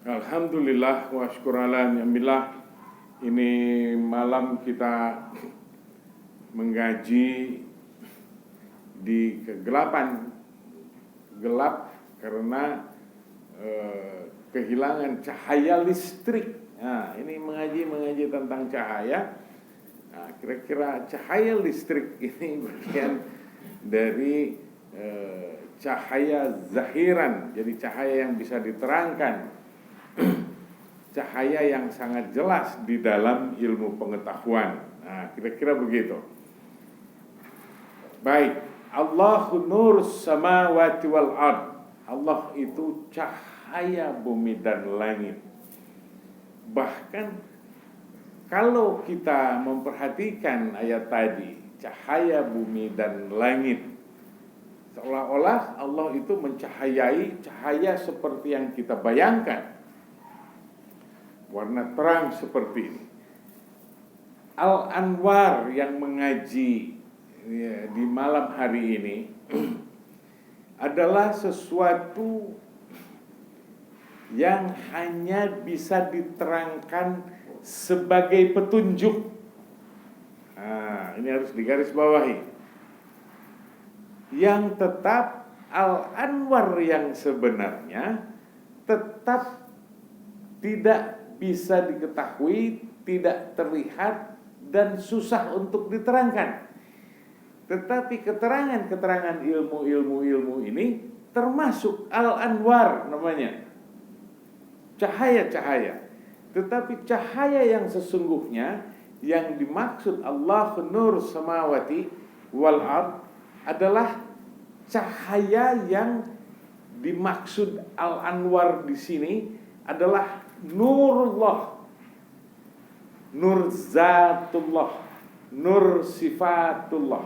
Alhamdulillah wa syukurallah ni'amillah. Ini malam kita menggaji di kegelapan. Gelap karena kehilangan cahaya listrik. Nah, ini mengaji tentang cahaya. Nah, kira-kira cahaya listrik ini bagian dari cahaya zahiran. Jadi cahaya yang bisa diterangkan, cahaya yang sangat jelas di dalam ilmu pengetahuan. Nah, kira-kira begitu. Baik, Allahu nur samawati wal ard. Allah itu cahaya bumi dan langit. Bahkan kalau kita memperhatikan ayat tadi, cahaya bumi dan langit, seolah-olah Allah itu mencahayai cahaya seperti yang kita bayangkan. Warna terang seperti ini. Al-Anwar yang mengaji di malam hari ini adalah sesuatu yang hanya bisa diterangkan sebagai petunjuk. Nah, ini harus digarisbawahi. Yang tetap Al-Anwar yang sebenarnya tetap tidak bisa diketahui, tidak terlihat, dan susah untuk diterangkan. Tetapi keterangan-keterangan ilmu ini termasuk Al-Anwar namanya, cahaya-cahaya. Tetapi cahaya yang sesungguhnya yang dimaksud Allah nur samawati wal ard adalah cahaya yang dimaksud Al-Anwar di sini adalah nurullah, nur zatullah, nur sifatullah.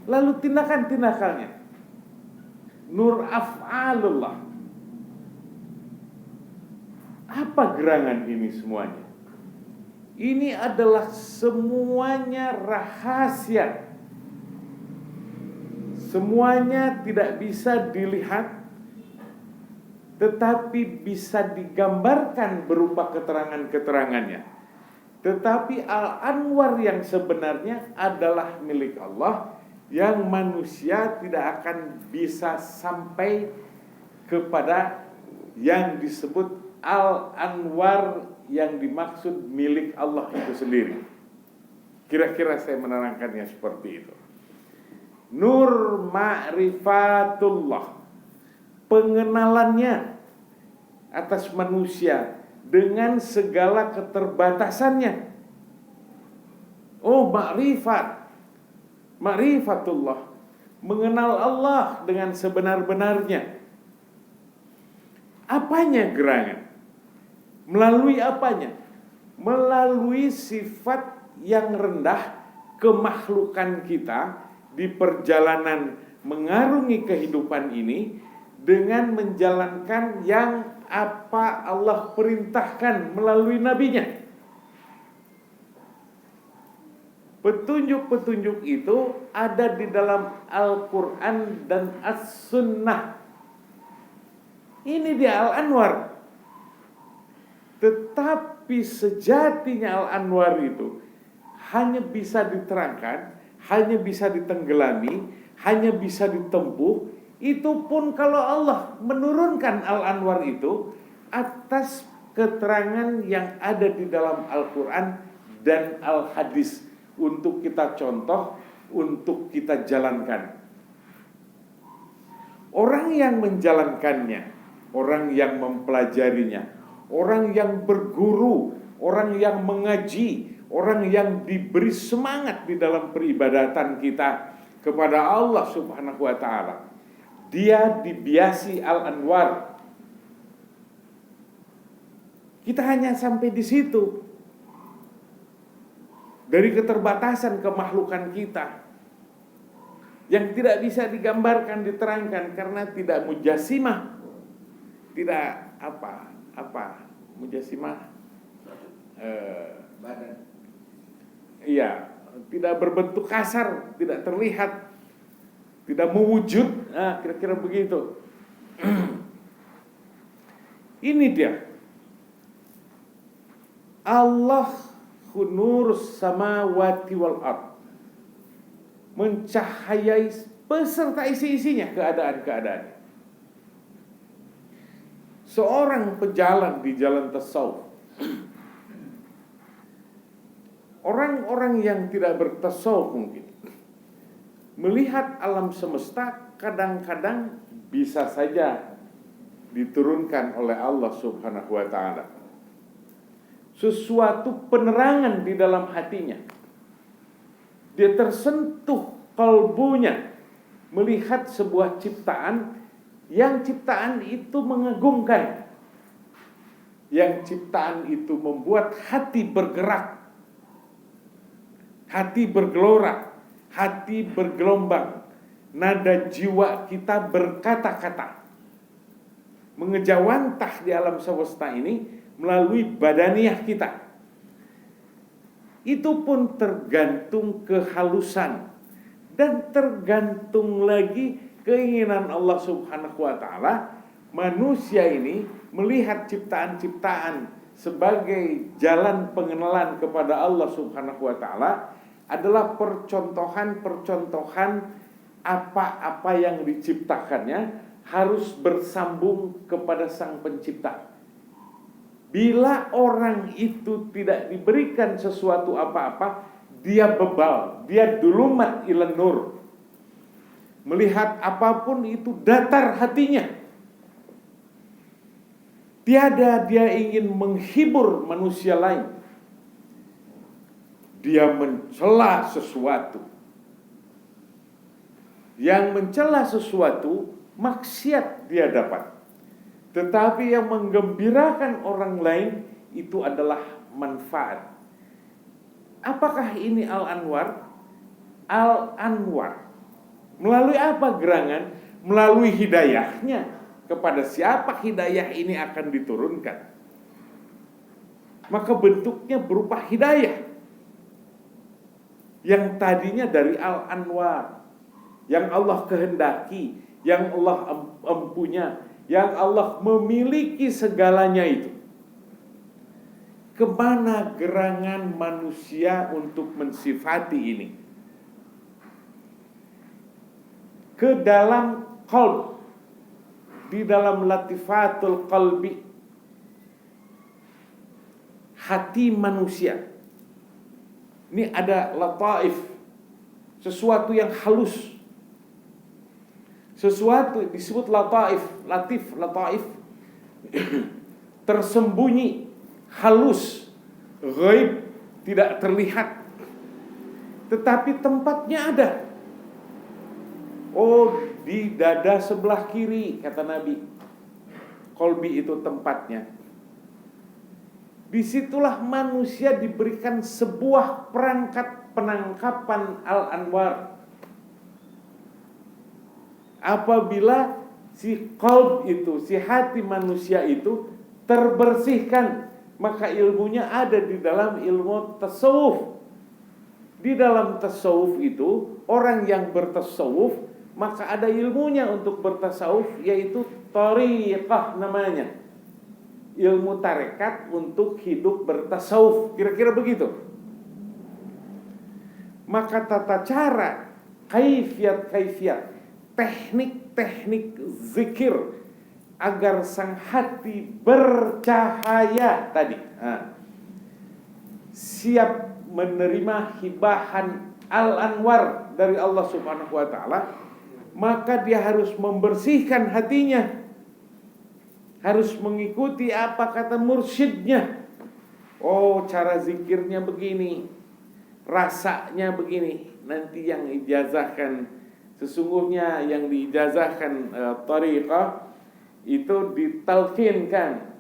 Lalu tindakan-tindakannya, nur af'alullah. Apa gerangan ini semuanya? Ini adalah semuanya rahasia. Semuanya tidak bisa dilihat, tetapi bisa digambarkan berupa keterangan-keterangannya. Tetapi Al-Anwar yang sebenarnya adalah milik Allah, yang manusia tidak akan bisa sampai kepada yang disebut Al-Anwar yang dimaksud milik Allah itu sendiri. Kira-kira saya menerangkannya seperti itu. Nur ma'rifatullah, pengenalannya atas manusia dengan segala keterbatasannya. Oh, ma'rifatullah, mengenal Allah dengan sebenar-benarnya. Apanya gerangan? Melalui apanya? Melalui sifat yang rendah kemakhlukan kita di perjalanan mengarungi kehidupan ini, dengan menjalankan yang apa Allah perintahkan melalui nabinya. Petunjuk-petunjuk itu ada di dalam Al-Quran dan As-Sunnah. Ini dia Al-Anwar. Tetapi sejatinya Al-Anwar itu hanya bisa diterangkan, hanya bisa ditenggelami, hanya bisa ditempuh. Itu pun kalau Allah menurunkan Al-Anwar itu atas keterangan yang ada di dalam Al-Quran dan Al-Hadis, untuk kita contoh, untuk kita jalankan. Orang yang menjalankannya, orang yang mempelajarinya, orang yang berguru, orang yang mengaji, orang yang diberi semangat di dalam peribadatan kita kepada Allah Subhanahu wa ta'ala, dia dibiasi Al-Anwar. Kita hanya sampai di situ. Dari keterbatasan kemakhlukan kita yang tidak bisa digambarkan, diterangkan, karena tidak mujasimah. Tidak mujasimah badan. Iya, tidak berbentuk kasar, tidak terlihat, tidak mewujud. Nah, kira-kira begitu. Ini dia. Allah nur samawati wal ard, mencahayai beserta isi-isinya keadaan-keadaan. Seorang pejalan di jalan tasawuf, orang-orang yang tidak bertasawuf mungkin melihat alam semesta kadang-kadang bisa saja diturunkan oleh Allah Subhanahu wa taala sesuatu penerangan di dalam hatinya. Dia tersentuh kalbunya melihat sebuah ciptaan yang ciptaan itu mengagumkan, yang ciptaan itu membuat hati bergerak, hati bergelora, hati bergelombang, nada jiwa kita berkata-kata, mengejawantah di alam semesta ini melalui badaniah kita. Itu pun tergantung kehalusan dan tergantung lagi keinginan Allah Subhanahu wa taala. Manusia ini melihat ciptaan-ciptaan sebagai jalan pengenalan kepada Allah Subhanahu wa taala adalah percontohan-percontohan apa-apa yang diciptakannya harus bersambung kepada Sang Pencipta. Bila orang itu tidak diberikan sesuatu apa-apa, dia bebal, dia dulumat ilan nur. Melihat apapun itu datar hatinya. Tiada dia ingin menghibur manusia lain. Dia mencela sesuatu. Yang mencela sesuatu, maksiat dia dapat. Tetapi yang menggembirakan orang lain itu adalah manfaat. Apakah ini Al-Anwar? Al-Anwar. Melalui apa gerangan? Melalui hidayahnya. Kepada siapa hidayah ini akan diturunkan? Maka bentuknya berupa hidayah. Yang tadinya dari Al-Anwar. Yang Allah kehendaki. Yang Allah empunya. Yang Allah memiliki segalanya itu. Kemana gerangan manusia untuk mensifati ini? Ke dalam qalb, di dalam latifatul qalbi, hati manusia. Ini ada lataif, sesuatu yang halus. Sesuatu disebut lataif, lataif tersembunyi, halus, ghaib, tidak terlihat, tetapi tempatnya ada. Oh, di dada sebelah kiri, kata Nabi. Qalbi itu tempatnya. Disitulah manusia diberikan sebuah perangkat penangkapan Al-Anwar. Apabila si qalb itu, si hati manusia itu terbersihkan, maka ilmunya ada di dalam ilmu tasawuf. Di dalam tasawuf itu, orang yang bertasawuf, maka ada ilmunya untuk bertasawuf, yaitu thariqah namanya. Ilmu tarekat untuk hidup bertasawuf, kira-kira begitu. Maka tata cara, kaifiat, teknik-teknik zikir agar sang hati bercahaya tadi, siap menerima hibahan Al-Anwar dari Allah Subhanahu wa taala, maka dia harus membersihkan hatinya, harus mengikuti apa kata mursyidnya. Oh, cara zikirnya begini, rasanya begini. Nanti yang ijazahkan, sesungguhnya yang diijazahkan thariqah itu ditalqinkan,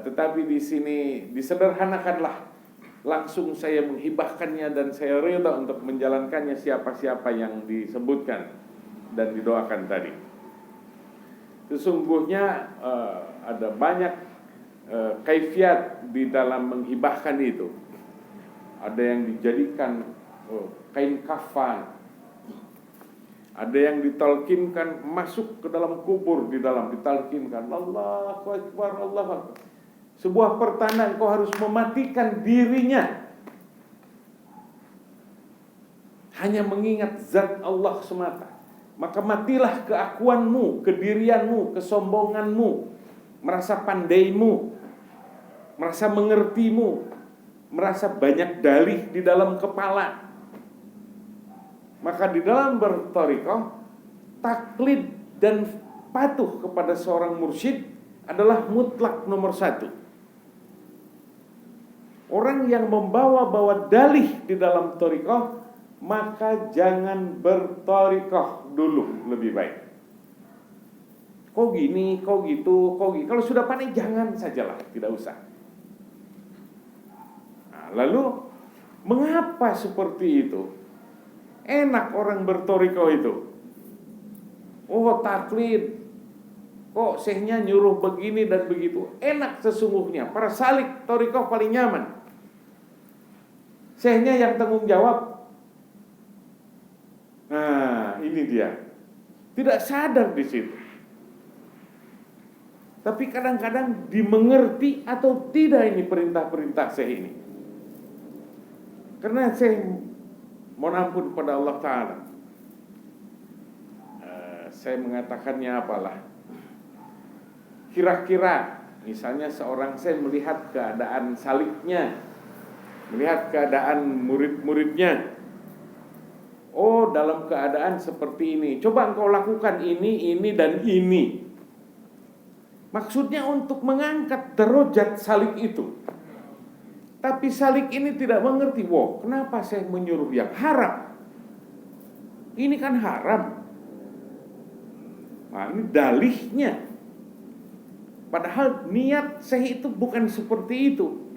tetapi di sini disederhanakanlah. Langsung saya menghibahkannya dan saya rela untuk menjalankannya siapa-siapa yang disebutkan dan didoakan tadi. Sesungguhnya ada banyak kaifiat di dalam menghibahkan itu. Ada yang dijadikan kain kafan, Ada yang ditalkinkan masuk ke dalam kubur, di dalam ditalkinkan Allahu Akbar, Allahu Akbar. Sebuah pertanda engkau harus mematikan dirinya, hanya mengingat zat Allah semata. Maka matilah keakuanmu, kedirianmu, kesombonganmu, merasa pandaimu, merasa mengertimu, merasa banyak dalih di dalam kepala. Maka di dalam berthariqah, taklid dan patuh kepada seorang mursyid adalah mutlak nomor 1. Orang yang membawa-bawa dalih di dalam thariqah, maka jangan berthariqah dulu, lebih baik. Kok gini, kok gitu, kok gitu. Kalau sudah panik jangan sajalah, tidak usah. Nah, lalu mengapa seperti itu? Enak orang berthariqah itu. Oh, taklid. Kok syekhnya nyuruh begini dan begitu. Enak sesungguhnya. Para salik thariqah paling nyaman. Syekhnya yang tanggung jawab. Nah, ini dia. Tidak sadar di situ. Tapi kadang-kadang dimengerti atau tidak ini perintah-perintah syekh ini. Karena syekh, mohon ampun pada Allah Ta'ala, saya mengatakannya apalah, kira-kira misalnya seorang saya melihat keadaan saliknya, melihat keadaan murid-muridnya, oh dalam keadaan seperti ini, coba engkau lakukan ini dan ini. Maksudnya untuk mengangkat derajat salik itu. Tapi salik ini tidak mengerti, wah kenapa saya menyuruh yang haram? Ini kan haram. Nah, ini dalihnya. Padahal niat saya itu bukan seperti itu.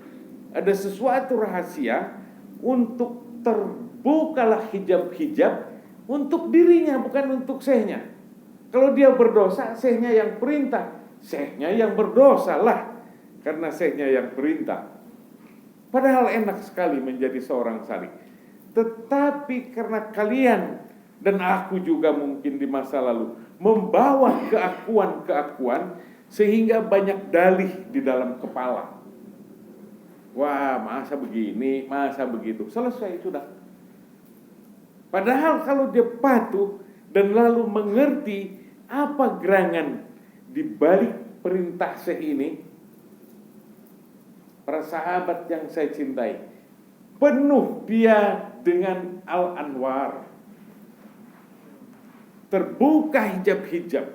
Ada sesuatu rahasia untuk terbukalah hijab-hijab untuk dirinya, bukan untuk syekhnya. Kalau dia berdosa, syekhnya yang perintah. Syekhnya yang berdosa lah, karena syekhnya yang perintah. Padahal enak sekali menjadi seorang salik. Tetapi karena kalian dan aku juga mungkin di masa lalu membawa keakuan-keakuan sehingga banyak dalih di dalam kepala. Wah, masa begini, masa begitu. Selesai sudah. Padahal kalau dia patuh dan lalu mengerti apa gerangan di balik perintah syekh ini, para sahabat yang saya cintai, penuh dia dengan al-anwar. Terbuka hijab-hijab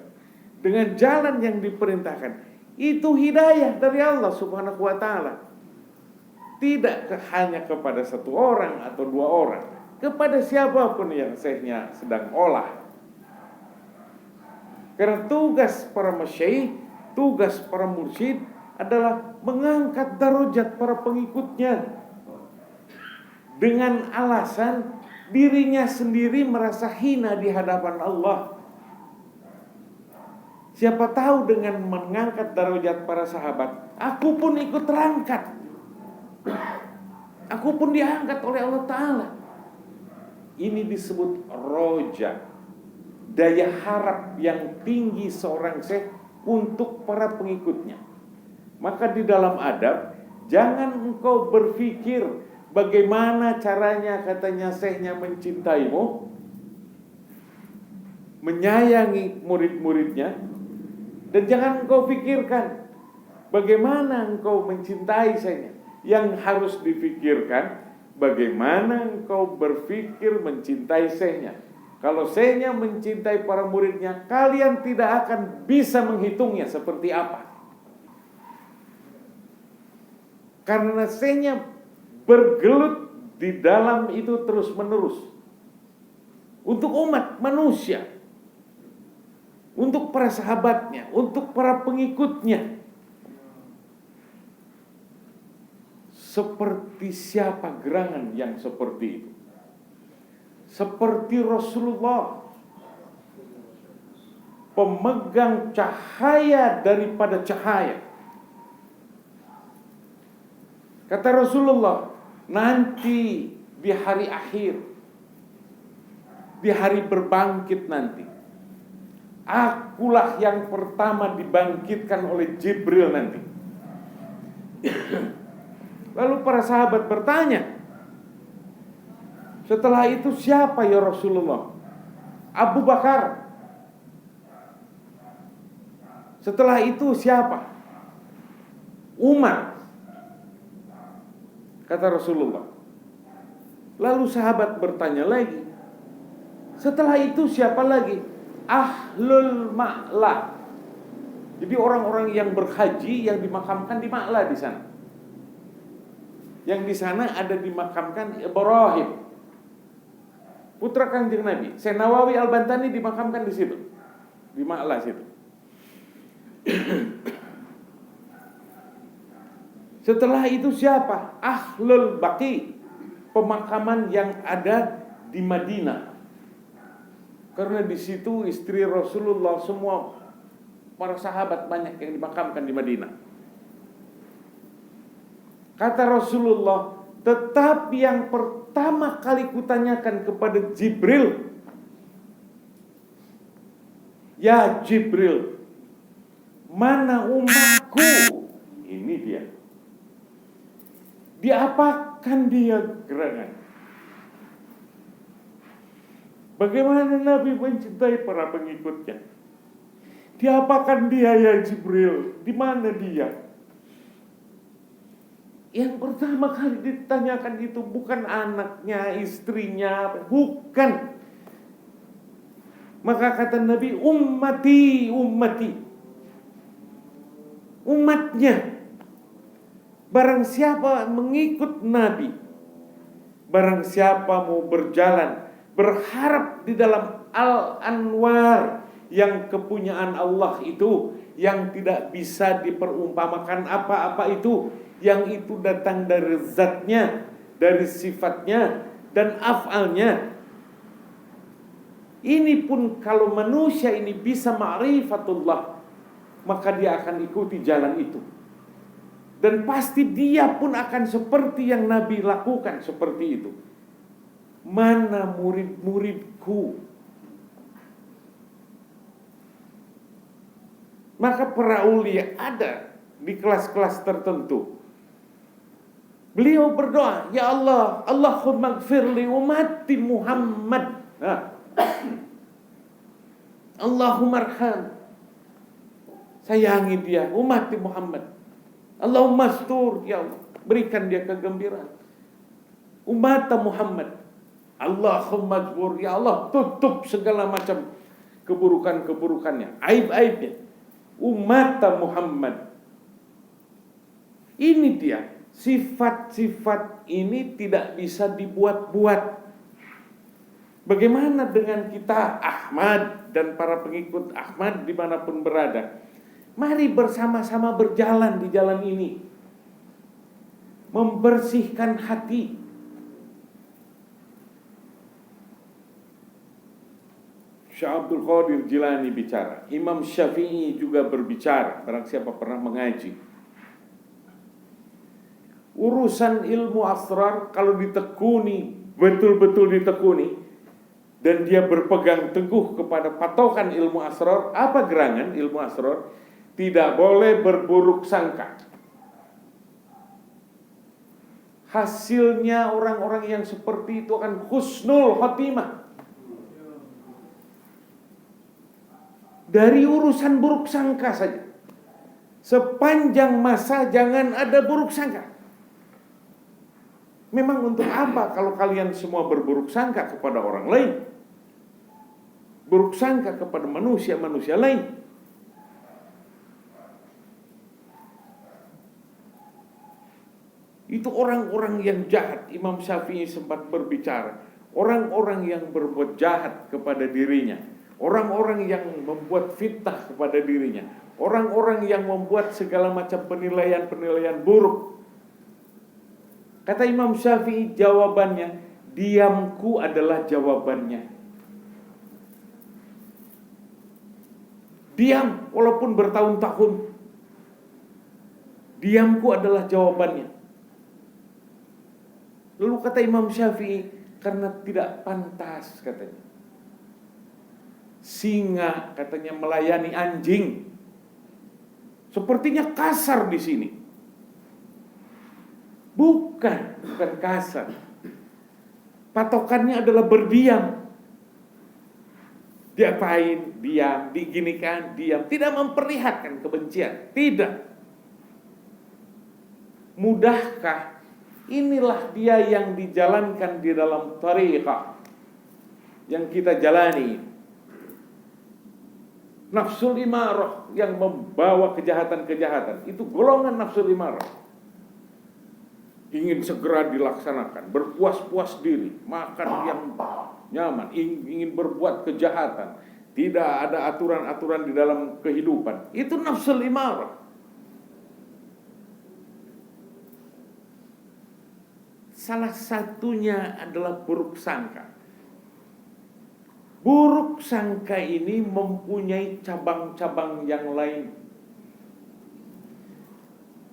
dengan jalan yang diperintahkan. Itu hidayah dari Allah Subhanahu wa ta'ala. Tidak hanya kepada satu orang atau dua orang, kepada siapapun yang syekhnya sedang olah. Karena tugas para masyayikh, tugas para mursyid adalah mengangkat darajat para pengikutnya. Dengan alasan dirinya sendiri merasa hina di hadapan Allah. Siapa tahu dengan mengangkat darajat para sahabat, aku pun ikut terangkat. Aku pun diangkat oleh Allah Ta'ala. Ini disebut roja, daya harap yang tinggi seorang syekh untuk para pengikutnya. Maka di dalam adab, jangan engkau berpikir bagaimana caranya katanya syekhnya mencintaimu, menyayangi murid-muridnya. Dan jangan engkau pikirkan bagaimana engkau mencintai syekhnya. Yang harus dipikirkan bagaimana engkau berpikir mencintai syekhnya. Kalau syekhnya mencintai para muridnya, kalian tidak akan bisa menghitungnya seperti apa. Karena syekhnya bergelut di dalam itu terus menerus. Untuk umat manusia. Untuk para sahabatnya. Untuk para pengikutnya. Seperti siapa gerangan yang seperti itu? Seperti Rasulullah, pemegang cahaya daripada cahaya. Kata Rasulullah, nanti di hari akhir di hari berbangkit nanti. Akulah yang pertama dibangkitkan oleh Jibril nanti. Lalu para sahabat bertanya, setelah itu siapa ya Rasulullah? Abu Bakar. Setelah itu siapa? Umar. Kata Rasulullah. Lalu sahabat bertanya lagi, setelah itu siapa lagi? Ahlul Ma'la. Jadi orang-orang yang berhaji yang dimakamkan di Ma'la di sana. Yang di sana ada dimakamkan Ibrahim, putra Kanjeng Nabi. Syekh Nawawi Al-Bantani dimakamkan di situ, di Ma'la situ. Setelah itu siapa? Ahlul Baqi, pemakaman yang ada di Madinah. Karena di situ istri Rasulullah, semua para sahabat banyak yang dimakamkan di Madinah. Kata Rasulullah, tetapi yang pertama kali kutanyakan kepada Jibril, ya Jibril, mana umatku? Ini dia. Diapakan dia gerangan? Bagaimana Nabi mencintai para pengikutnya? Diapakan dia ya Jibril? Di mana dia? Yang pertama kali ditanyakan itu bukan anaknya, istrinya, bukan. Maka kata Nabi, ummati, ummati. Umatnya. Barang siapa mengikut Nabi, barang siapa mau berjalan, berharap di dalam Al-Anwar yang kepunyaan Allah itu, yang tidak bisa diperumpamakan apa-apa itu, yang itu datang dari zatnya, dari sifatnya dan af'alnya. Ini pun kalau manusia ini bisa ma'rifatullah, maka dia akan ikuti jalan itu. Dan pasti dia pun akan seperti yang Nabi lakukan, seperti itu. Mana murid-muridku? Maka para ulia ada di kelas-kelas tertentu. Beliau berdoa, ya Allah, Allahumma gfir li ummati Muhammad. Allahumma arham. Sayangi dia, ummati Muhammad. Allahumma astur, ya Allah, berikan dia kegembiraan. Umat Muhammad. Allahumma ajbur, ya Allah, tutup segala macam keburukan-keburukannya, aib-aibnya. Umat Muhammad. Ini dia, sifat-sifat ini tidak bisa dibuat-buat. Bagaimana dengan kita Ahmad dan para pengikut Ahmad dimanapun berada? Mari bersama-sama berjalan di jalan ini, membersihkan hati. Syekh Abdul Qadir Jilani bicara, Imam Syafi'i juga berbicara, barang siapa pernah mengaji. Urusan ilmu asrar kalau ditekuni, betul-betul ditekuni, dan dia berpegang teguh kepada patokan ilmu asrar, apa gerangan ilmu asrar? Tidak boleh berburuk sangka. Hasilnya orang-orang yang seperti itu akan husnul khotimah. Dari urusan buruk sangka saja. Sepanjang masa jangan ada buruk sangka. Memang untuk apa kalau kalian semua berburuk sangka kepada orang lain? Buruk sangka kepada manusia-manusia lain. Itu orang-orang yang jahat. Imam Syafi'i sempat berbicara, orang-orang yang berbuat jahat kepada dirinya, orang-orang yang membuat fitnah kepada dirinya, orang-orang yang membuat segala macam penilaian-penilaian buruk. Kata Imam Syafi'i, jawabannya, diamku adalah jawabannya. Diam walaupun bertahun-tahun, diamku adalah jawabannya. Lalu kata Imam Syafi'i, karena tidak pantas katanya. singa katanya melayani anjing. Sepertinya kasar di sini. Bukan kasar. Patokannya adalah berdiam. Diapain? Diam, diginikan, diam. Tidak memperlihatkan kebencian. Tidak. Mudahkah? Inilah dia yang dijalankan di dalam thariqah yang kita jalani. Nafsul imarah yang membawa kejahatan-kejahatan. Itu golongan nafsul imarah. Ingin segera dilaksanakan, berpuas-puas diri, makan yang nyaman, ingin berbuat kejahatan, tidak ada aturan-aturan di dalam kehidupan. Itu nafsul imarah. Salah satunya adalah buruk sangka. Buruk sangka ini mempunyai cabang-cabang yang lain.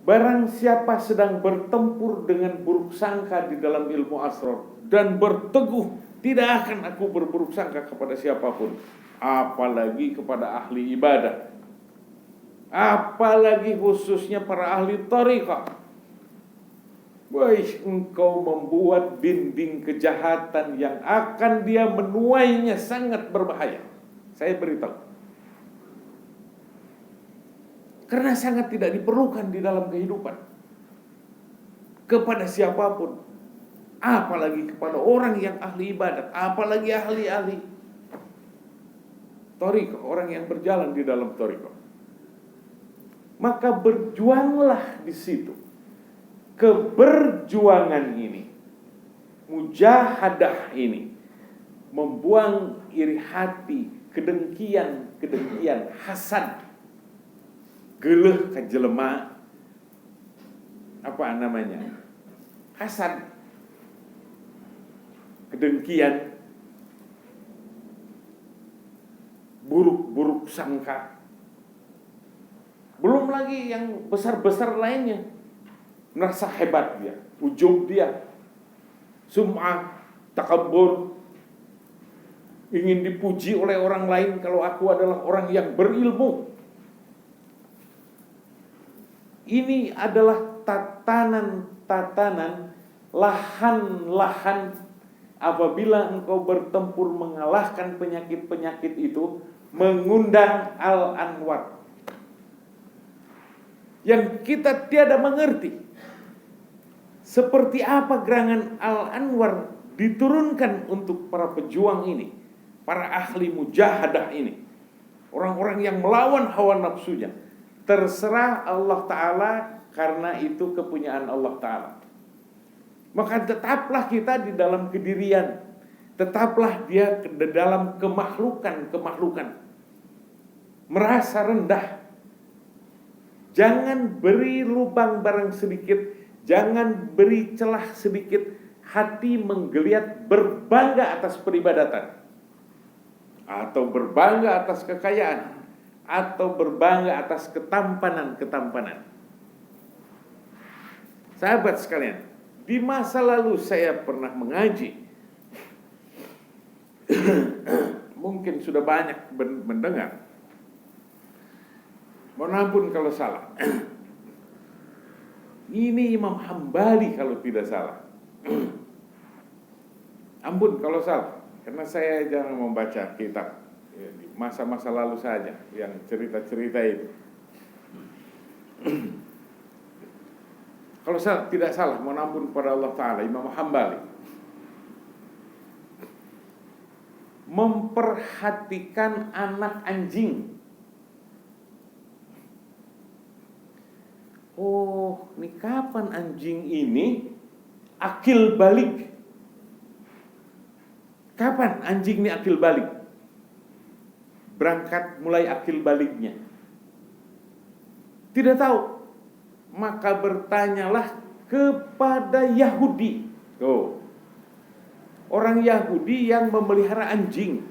Barang siapa sedang bertempur dengan buruk sangka di dalam ilmu asrar dan berteguh, tidak akan aku berburuk sangka kepada siapapun, apalagi kepada ahli ibadah, apalagi khususnya para ahli thariqah. Wais, engkau membuat dinding kejahatan yang akan dia menuainya sangat berbahaya. Saya beritahu. Karena sangat tidak diperlukan di dalam kehidupan. Kepada siapapun. Apalagi kepada orang yang ahli ibadat. Apalagi ahli-ahli thariqah, orang yang berjalan di dalam thariqah. Maka berjuanglah di situ. Keberjuangan ini, mujahadah ini, membuang iri hati, kedengkian, hasad, geleh kejelema, apa namanya, hasad, kedengkian, buruk sangka. Belum lagi yang besar-besar lainnya, merasa hebat dia, ujub dia, sum'ah, takabbur, ingin dipuji oleh orang lain kalau aku adalah orang yang berilmu. Ini adalah tatanan, lahan-lahan apabila engkau bertempur mengalahkan penyakit-penyakit itu, mengundang al-anwar. Yang kita tiada mengerti. Seperti apa gerangan al-anwar diturunkan untuk para pejuang ini, para ahli mujahadah ini, orang-orang yang melawan hawa nafsunya. Terserah Allah Ta'ala, karena itu kepunyaan Allah Ta'ala. Maka tetaplah kita di dalam kedirian, tetaplah dia di dalam kemakhlukan, merasa rendah. Jangan beri lubang barang sedikit, jangan beri celah sedikit, hati menggeliat berbangga atas peribadatan, atau berbangga atas kekayaan, atau berbangga atas ketampanan. Sahabat sekalian, di masa lalu saya pernah mengaji. Mungkin sudah banyak mendengar. Mohon ampun kalau salah. Ini Imam Hambali kalau tidak salah. Ampun kalau salah, karena saya jarang membaca kitab di masa-masa lalu saja yang cerita-cerita itu. Kalau tidak salah, mohon ampun kepada Allah Ta'ala, Imam Hambali memperhatikan anak anjing. Oh, ini kapan anjing ini akil balik? Kapan anjing ini akil balik? Berangkat mulai akil baliknya. Tidak tahu. Maka bertanyalah kepada Yahudi. Oh, orang Yahudi yang memelihara anjing.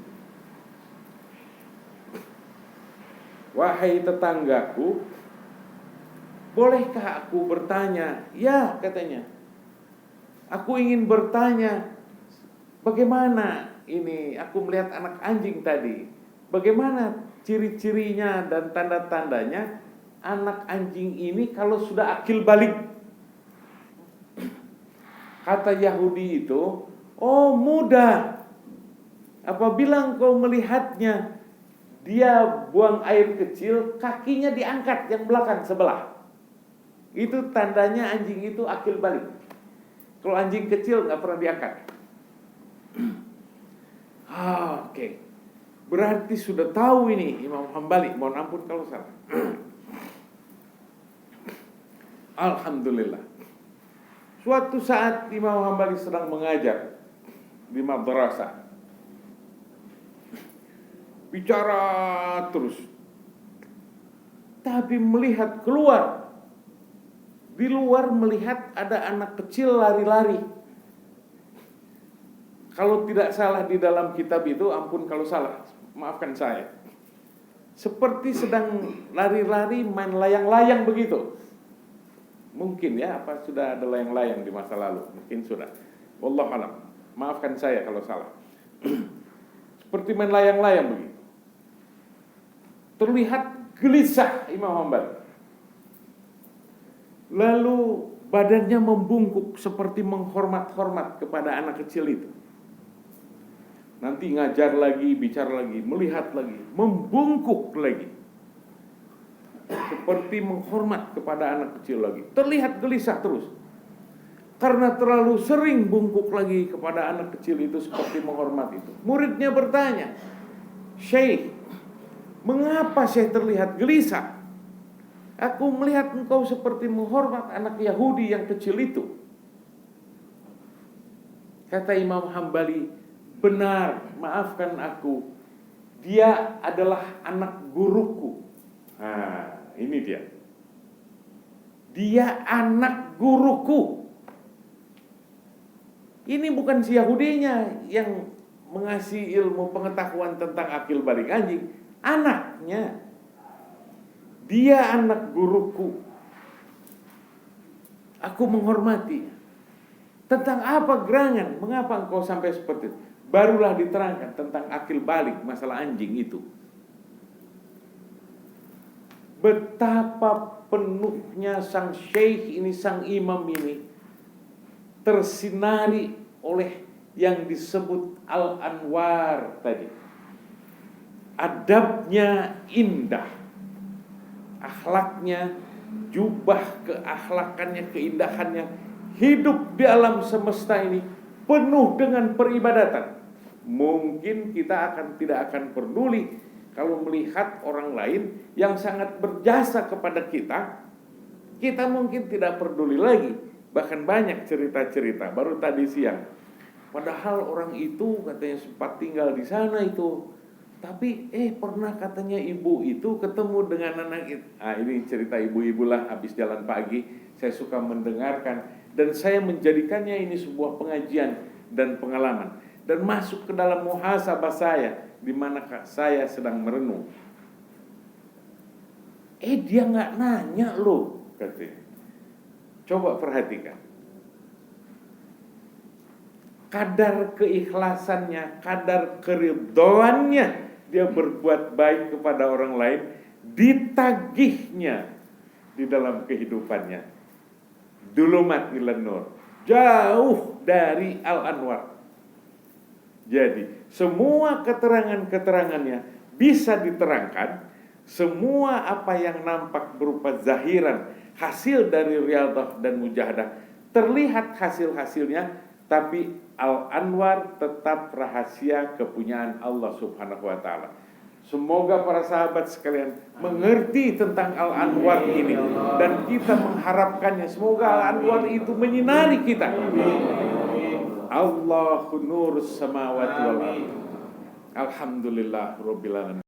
Wahai tetanggaku, bolehkah aku bertanya? Ya, katanya. Aku ingin bertanya, bagaimana ini? Aku melihat anak anjing tadi. Bagaimana ciri-cirinya dan tanda-tandanya anak anjing ini kalau sudah akil balik? Kata Yahudi itu, oh mudah. Apabila engkau melihatnya, dia buang air kecil, kakinya diangkat yang belakang sebelah. Itu tandanya anjing itu akil balik. Kalau anjing kecil nggak pernah diangkat. Oke. Berarti sudah tahu ini Imam Hambali. Mohon ampun kalau salah. Alhamdulillah. Suatu saat Imam Hambali sedang mengajar di madrasah. Bicara terus. Tapi melihat keluar. Di luar melihat ada anak kecil lari-lari. Kalau tidak salah di dalam kitab itu, ampun kalau salah, maafkan saya. Seperti sedang lari-lari main layang-layang begitu. Mungkin ya, apa sudah ada layang-layang di masa lalu? Mungkin sudah. Wallahu alam. Maafkan saya kalau salah. Seperti main layang-layang begitu. Terlihat gelisah Imam Hambali. Lalu badannya membungkuk seperti menghormat-hormat kepada anak kecil itu. Nanti ngajar lagi, bicara lagi, melihat lagi, membungkuk lagi. Seperti menghormat kepada anak kecil lagi. Terlihat gelisah terus. Karena terlalu sering bungkuk lagi kepada anak kecil itu seperti menghormat itu. Muridnya bertanya, "Syekh, mengapa Syekh terlihat gelisah? Aku melihat engkau seperti menghormat anak Yahudi yang kecil itu." Kata Imam Hambali, "Benar, maafkan aku. Dia adalah anak guruku." Nah, ini dia. Dia anak guruku. Ini bukan si Yahudinya yang mengasih ilmu pengetahuan tentang akil balik anjing. Anaknya. Dia anak guruku. Aku menghormati. Tentang apa gerangan? Mengapa engkau sampai seperti itu? Barulah diterangkan tentang akil balik masalah anjing itu. Betapa penuhnya sang syekh ini, sang imam ini tersinari oleh yang disebut Al-Anwar tadi. Adabnya indah. Akhlaknya, jubah keakhlakannya, keindahannya, hidup di alam semesta ini penuh dengan peribadatan. Mungkin kita tidak akan peduli kalau melihat orang lain yang sangat berjasa kepada kita. Kita mungkin tidak peduli lagi. Bahkan banyak cerita-cerita baru tadi siang. Padahal orang itu katanya sempat tinggal di sana itu. Tapi pernah katanya ibu itu ketemu dengan anak itu. Ini cerita ibu-ibu lah habis jalan pagi. Saya suka mendengarkan. Dan saya menjadikannya ini sebuah pengajian dan pengalaman. Dan masuk ke dalam muhasabah saya. Di mana saya sedang merenung. Dia gak nanya loh katanya. Coba perhatikan. Kadar keikhlasannya, kadar keridhoannya dia berbuat baik kepada orang lain, ditagihnya di dalam kehidupannya. Dulumat ilan nur, jauh dari Al-Anwar. Jadi semua keterangan-keterangannya bisa diterangkan. Semua apa yang nampak berupa zahiran, hasil dari riyadhah dan mujahadah, terlihat hasil-hasilnya. Tapi Al-Anwar tetap rahasia kepunyaan Allah subhanahu wa ta'ala. Semoga para sahabat sekalian mengerti tentang Al-Anwar ini. Dan kita mengharapkannya. Semoga Al-Anwar itu menyinari kita. Allahu nurus samawati wal ardh. Alhamdulillah rabbil alamin.